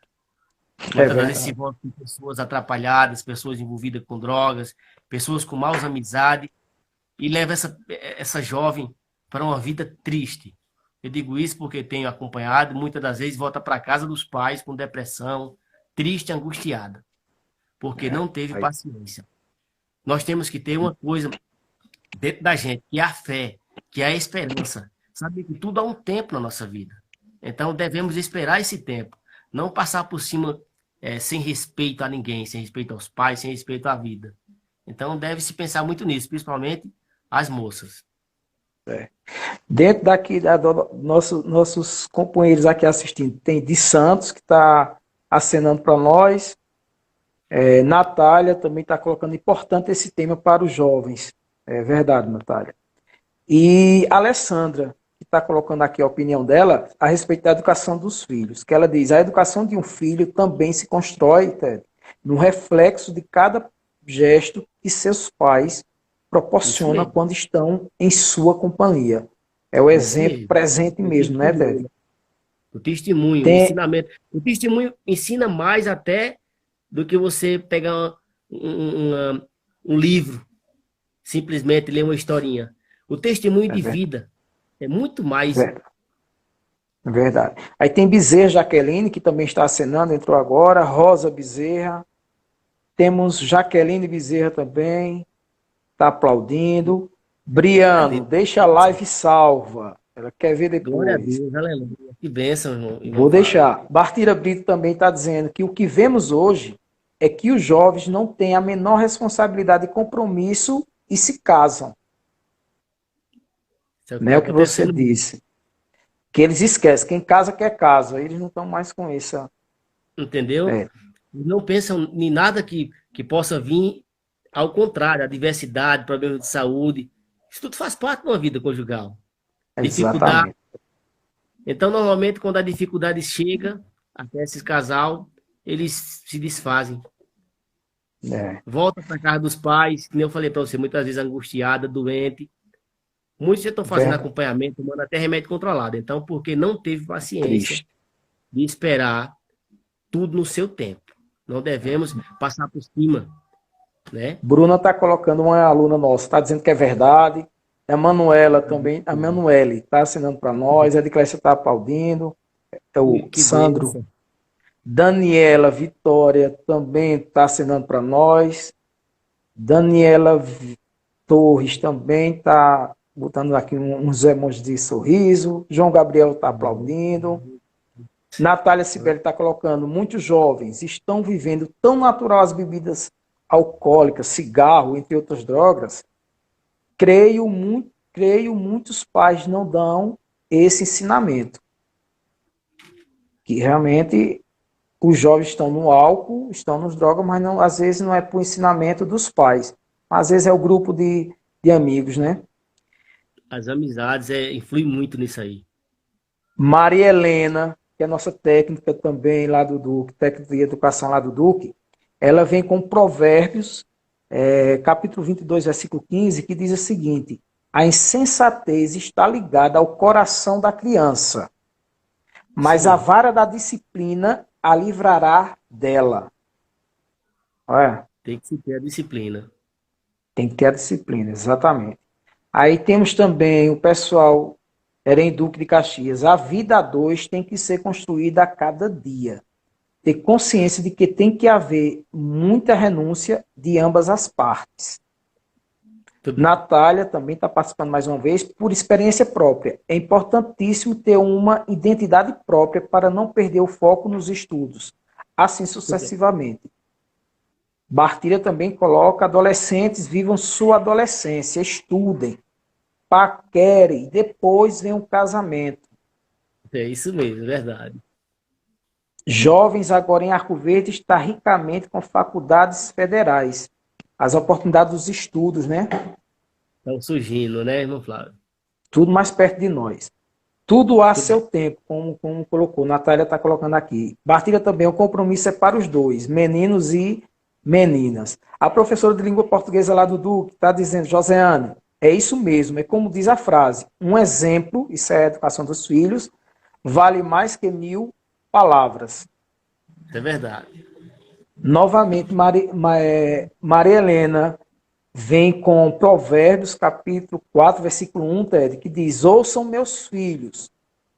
é Muitas das vezes se verdade. envolve com pessoas atrapalhadas, pessoas envolvidas com drogas, pessoas com maus amizades e leva essa jovem para uma vida triste. Eu digo isso porque tenho acompanhado, muitas das vezes volta para casa dos pais com depressão, triste, angustiada, porque não teve Aí, paciência. Nós temos que ter uma coisa dentro da gente, que é a fé, que é a esperança. Sabe que tudo há um tempo na nossa vida. Então devemos esperar esse tempo, não passar por cima sem respeito a ninguém, sem respeito aos pais, sem respeito à vida. Então deve-se pensar muito nisso, principalmente as moças. dentro daqui, nossos companheiros aqui assistindo, tem de Santos, que está acenando para nós. Natália também está colocando importante esse tema para os jovens. É verdade, Natália. E Alessandra, que está colocando aqui a opinião dela a respeito da educação dos filhos, que ela diz, a educação de um filho também se constrói, Ted, no reflexo de cada gesto que seus pais Isso proporcionam mesmo, quando estão em sua companhia. É o isso exemplo mesmo. presente O mesmo, né, testemunho, Ted? né? O testemunho, o Tem, ensinamento. O testemunho ensina mais até do que você pegar um livro, simplesmente ler uma historinha. O testemunho é de verdade. vida é muito mais. É verdade. Aí tem Bezerra Jaqueline, que também está acenando, entrou agora. Rosa Bezerra. Temos Jaqueline Bezerra também, está aplaudindo. Glória a Briano, Deus. deixa a live salva. Ela quer ver Glória a depois. Deus, aleluia. Que bênção, irmão Vou Flávio. deixar. Bartira Brito também está dizendo que o que vemos hoje é que os jovens não têm a menor responsabilidade e compromisso e se casam. Isso é o que Né? está O que você acontecendo. disse. Que eles esquecem. Quem casa quer casa. Eles não estão mais com isso. Entendeu? É, Não pensam em nada que possa vir ao contrário, adversidade, problemas de saúde. Isso tudo faz parte de uma vida conjugal. Dificuldade. exatamente. Então, normalmente, quando a dificuldade chega até esse casal, eles se desfazem. É, Volta para casa dos pais, que nem eu falei para você, muitas vezes angustiada, doente. Muitos já estão fazendo verdade. acompanhamento, tomando até remédio controlado. Então, porque não teve paciência Triste. de esperar tudo no seu tempo. Não devemos passar por cima, né? Bruna está colocando uma aluna nossa, está dizendo que é verdade. A Manuela também, a Manuele está assinando para nós, a Edclésia está aplaudindo, é o Que Sandro. bênção. Daniela Vitória também está assinando para nós. Daniela Torres também está botando aqui uns emojis de sorriso. João Gabriel está aplaudindo. Natália Sibeli está colocando, muitos jovens estão vivendo tão natural as bebidas alcoólicas, cigarro, entre outras drogas. Creio muitos pais não dão esse ensinamento. Que realmente os jovens estão no álcool, estão nos drogas, mas não, às vezes não é por ensinamento dos pais. Às vezes é o grupo de amigos, né? As amizades influem muito nisso aí. Maria Helena, que é nossa técnica também lá do Duque, técnica de educação lá do Duque, ela vem com Provérbios, capítulo 22, versículo 15, que diz o seguinte: a insensatez está ligada ao coração da criança, Isso mas a mesmo. vara da disciplina a livrará dela. Olha, Tem que se ter a disciplina. tem que ter a disciplina, exatamente. Aí temos também o pessoal, Erem Duque de Caxias, a vida a dois tem que ser construída a cada dia. Ter consciência de que tem que haver muita renúncia de ambas as partes. Natália também está participando mais uma vez por experiência própria. É importantíssimo ter uma identidade própria para não perder o foco nos estudos, assim sucessivamente. Bartilha também coloca: adolescentes vivam sua adolescência, estudem, paquerem, depois vem o casamento. É isso mesmo, é verdade. Jovens agora em Arco Verde está ricamente com faculdades federais. As oportunidades dos estudos, né? Estão surgindo, né, irmão Flávio? Tudo mais perto de nós. Tudo há Tudo. seu tempo, como colocou. Natália está colocando aqui. Bartilha também, o compromisso é para os dois, meninos e meninas. A professora de língua portuguesa lá do Duque está dizendo: Joseane, é isso mesmo, é como diz a frase, um exemplo, isso é a educação dos filhos, vale mais que 1000 palavras. É verdade. Novamente, Maria Helena vem com Provérbios, capítulo 4, versículo 1, Ted, que diz: ouçam meus filhos,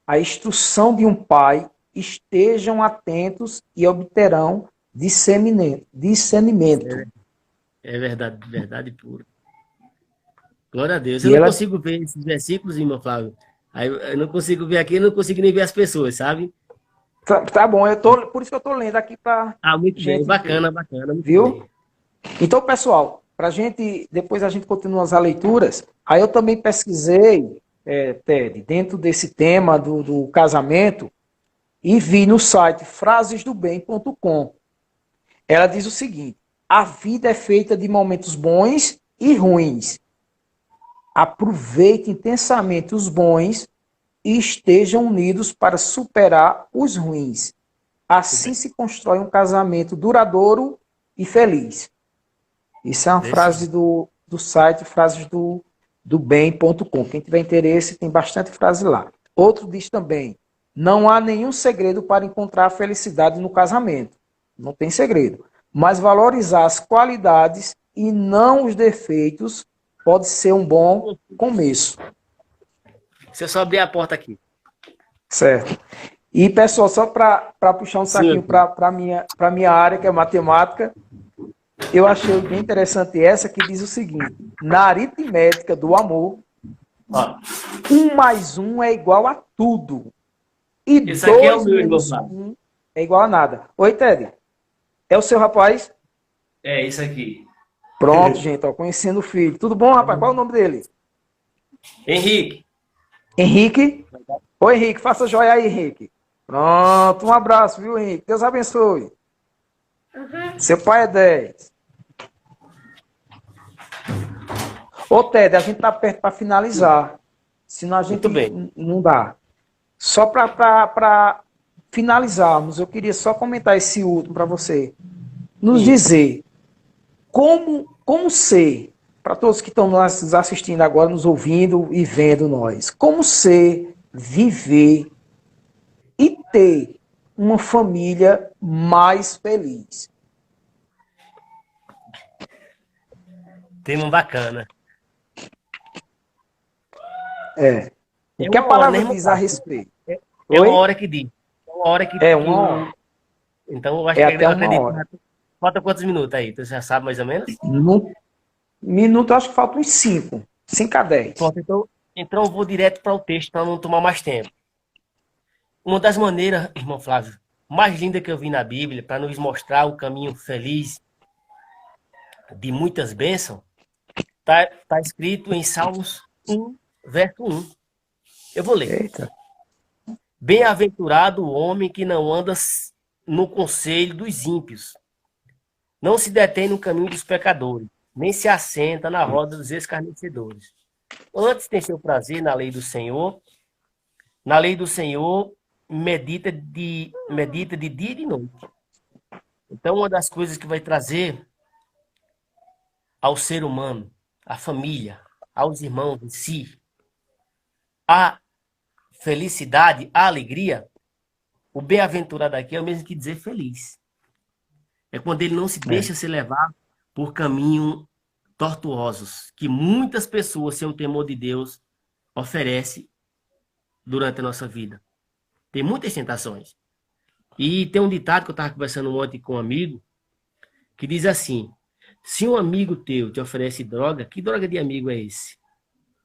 a instrução de um pai estejam atentos e obterão discernimento. É verdade, verdade pura. Glória a Deus. Eu E não ela consigo ver esses versículos, irmão Flávio. Aí eu não consigo ver aqui, eu não consigo nem ver as pessoas, sabe? tá bom, por isso que eu estou lendo aqui para Ah, muito bem, gente ver, bacana, bacana, muito viu? bem. Então, pessoal, depois a gente continua as leituras. Aí eu também pesquisei, Ted, dentro desse tema do casamento e vi no site frasesdobem.com. Ela diz o seguinte: a vida é feita de momentos bons e ruins. Aproveite intensamente os bons e estejam unidos para superar os ruins. Muito Assim bem. se constrói um casamento duradouro e feliz. Isso é uma Desse frase jeito. do site frasesdo bem.com. Quem tiver interesse, tem bastante frase lá. Outro diz também: não há nenhum segredo para encontrar a felicidade no casamento. Não tem segredo. Mas valorizar as qualidades e não os defeitos pode ser um bom começo. Se eu só abrir a porta aqui. Certo? E, pessoal, só para puxar um Sim, saquinho para a minha área, que é matemática, eu achei bem interessante essa, que diz o seguinte: na aritmética do amor, ó. 1 mais 1 é igual a tudo. E Esse aqui é o 2 meu, irmão menos Flávio. 1 é igual a nada. Oi, Ted. É o seu rapaz? É, isso aqui. Pronto, gente, ó, conhecendo o filho. Tudo bom, rapaz? Qual é o nome dele? Henrique. Henrique? Oi, Henrique, faça joia aí, Henrique. Pronto, um abraço, viu, Henrique? Deus abençoe. Seu pai é 10. Ô, Ted, a gente tá perto para finalizar. Senão a Muito gente bem. não dá. Só para finalizarmos, eu queria só comentar esse último para você. Nos Sim. dizer como ser, para todos que estão nos assistindo agora, nos ouvindo e vendo nós, como ser, viver e ter uma família mais feliz. Tema bacana. O É que a uma hora, né, palavra irmão diz a Flávio? respeito? É uma Oi? hora que diz. É uma hora É que uma hora. o. Então, eu acho É que até eu uma acredito hora. que falta quantos minutos aí? Tu já sabe mais ou menos? No minuto, acho que faltam uns 5. 5 a 10. Pronto, então eu vou direto para o texto para não tomar mais tempo. Uma das maneiras, irmão Flávio, mais linda que eu vi na Bíblia para nos mostrar o caminho feliz de muitas bênçãos, tá escrito em Salmos 1, verso 1. Eu vou ler. Eita. Bem-aventurado o homem que não anda no conselho dos ímpios, não se detém no caminho dos pecadores, nem se assenta na roda dos escarnecedores. Antes tem seu prazer na lei do Senhor medita de dia e de noite. Então, uma das coisas que vai trazer ao ser humano, à família, aos irmãos em si, a felicidade, a alegria, o bem-aventurado aqui é o mesmo que dizer feliz. É quando ele não se É. deixa se levar por caminhos tortuosos, que muitas pessoas, sem o temor de Deus, oferecem durante a nossa vida. Tem muitas tentações. E tem um ditado que eu estava conversando ontem com um amigo, que diz assim: se um amigo teu te oferece droga, que droga de amigo é esse?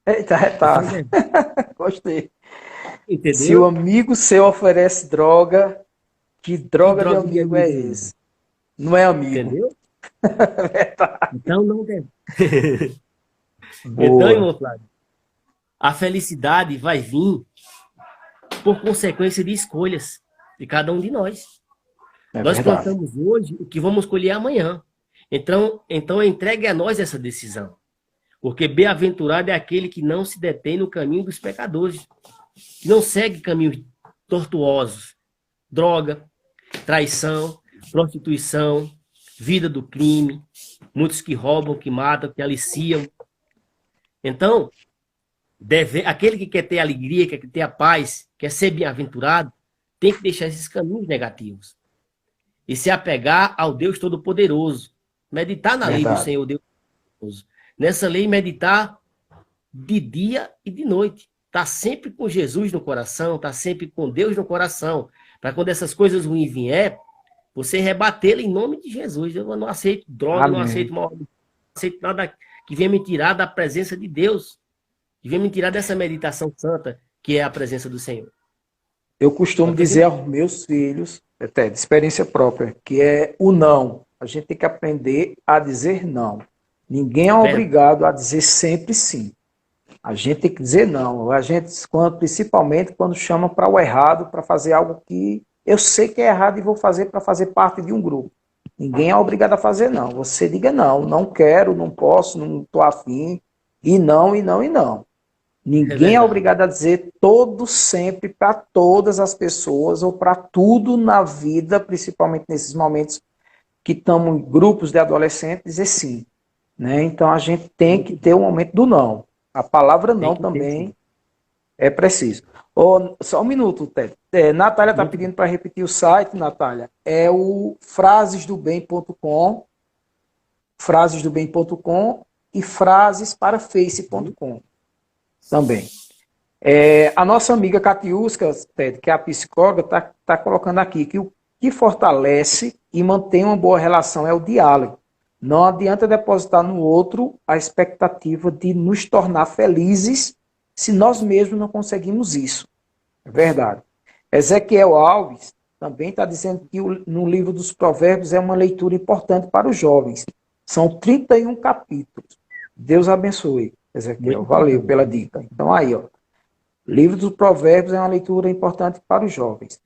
Eita, Você tá retado. entendendo? Gostei. Se o Entendeu? amigo seu oferece droga, que Que droga de droga de amigo é amigo é esse? esse? Não é amigo. Entendeu? Então não deve. Então, Boa. irmão Flávio, a felicidade vai vir por consequência de escolhas de cada um de nós. É Nós verdade. plantamos hoje o que vamos colher amanhã. Então entregue a nós essa decisão. Porque bem-aventurado é aquele que não se detém no caminho dos pecadores, que não segue caminhos tortuosos, droga, traição, prostituição, vida do crime, muitos que roubam, que matam, que aliciam. Então, aquele que quer ter alegria, quer ter a paz, quer ser bem-aventurado, tem que deixar esses caminhos negativos e se apegar ao Deus Todo-Poderoso. Meditar na lei do Verdade. Senhor Deus Todo-Poderoso. Nessa lei, meditar de dia e de noite. Tá sempre com Jesus no coração, tá sempre com Deus no coração, para quando essas coisas ruins vier, você rebatê-la em nome de Jesus. Eu não aceito droga, não Amém. aceito mal, não aceito nada que venha me tirar da presença de Deus, que venha me tirar dessa meditação santa, que é a presença do Senhor. Eu costumo dizer aos meus filhos, até de experiência própria, que é o não. A gente tem que aprender a dizer não. Ninguém é obrigado a dizer sempre sim. A gente tem que dizer não. A gente, principalmente quando chama para o errado, para fazer algo que eu sei que é errado e vou fazer para fazer parte de um grupo. Ninguém é obrigado a fazer não. Você diga não, não quero, não posso, não estou afim, e não, e não, e não. Ninguém é obrigado a dizer todo sempre para todas as pessoas ou para tudo na vida, principalmente nesses momentos que estamos em grupos de adolescentes, dizer sim. Né? Então a gente tem que ter o momento do não. A palavra não também é preciso. Só um minuto, Ted. Natália está pedindo para repetir o site, Natália. É o frasesdobem.com, frasesdobem.com e frasesparaface.com também. A nossa amiga Catiusca, Ted, que é a psicóloga, está colocando aqui que o que fortalece e mantém uma boa relação é o diálogo. Não adianta depositar no outro a expectativa de nos tornar felizes se nós mesmos não conseguimos isso. É verdade. Ezequiel Alves também está dizendo que no livro dos Provérbios é uma leitura importante para os jovens. São 31 capítulos. Deus abençoe, Ezequiel. Valeu pela dica. Então aí, ó. Livro dos Provérbios é uma leitura importante para os jovens.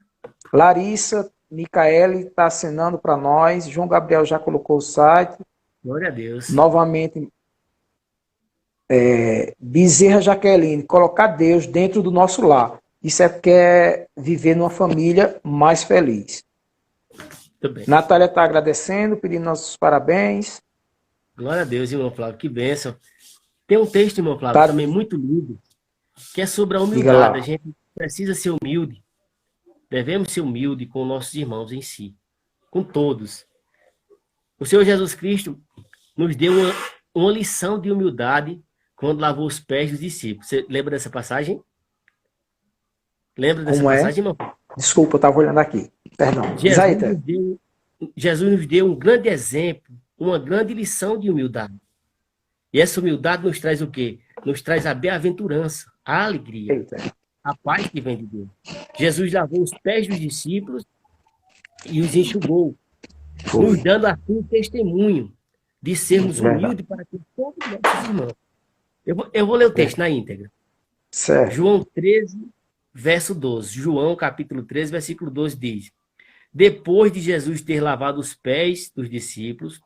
Larissa Micaele está assinando para nós. João Gabriel já colocou o site. Glória a Deus. Novamente, Bezerra Jaqueline, colocar Deus dentro do nosso lar. Isso é porque é viver numa família mais feliz. Muito bem. Natália está agradecendo, pedindo nossos parabéns. Glória a Deus, irmão Flávio, que bênção. Tem um texto, irmão Flávio, também muito lindo, que é sobre a humildade. A gente precisa ser humilde. Devemos ser humildes com nossos irmãos em si, com todos. O Senhor Jesus Cristo nos deu uma lição de humildade quando lavou os pés dos discípulos. Você lembra dessa passagem? Lembra dessa passagem, irmão? Desculpa, eu estava olhando aqui. Perdão. Jesus nos deu um grande exemplo, uma grande lição de humildade. E essa humildade nos traz o quê? Nos traz a bem-aventurança, a alegria, a paz que vem de Deus. Jesus lavou os pés dos discípulos e os enxugou, nos dando assim testemunho de sermos humildes para com todos os nossos irmãos. Eu vou ler o texto na íntegra. Certo. João 13, verso 12. João, capítulo 13, versículo 12 diz: Depois de Jesus ter lavado os pés dos discípulos,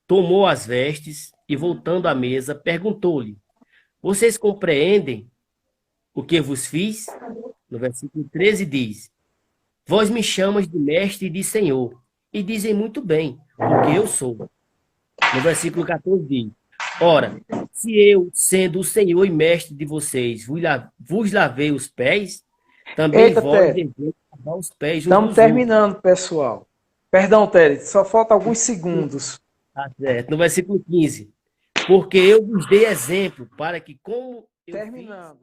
tomou as vestes e, voltando à mesa, perguntou-lhe: Vocês compreendem o que vos fiz? No versículo 13 diz: Vós me chamas de mestre e de senhor, e dizem muito bem, porque eu sou. No versículo 14 diz: Ora, se eu, sendo o senhor e mestre de vocês, vos lavei os pés, também vós deveis lavar os pés. Estamos terminando, pessoal. Perdão, Ted, só falta alguns segundos. Tá certo. No versículo 15: Porque eu vos dei exemplo para que, como eu terminando.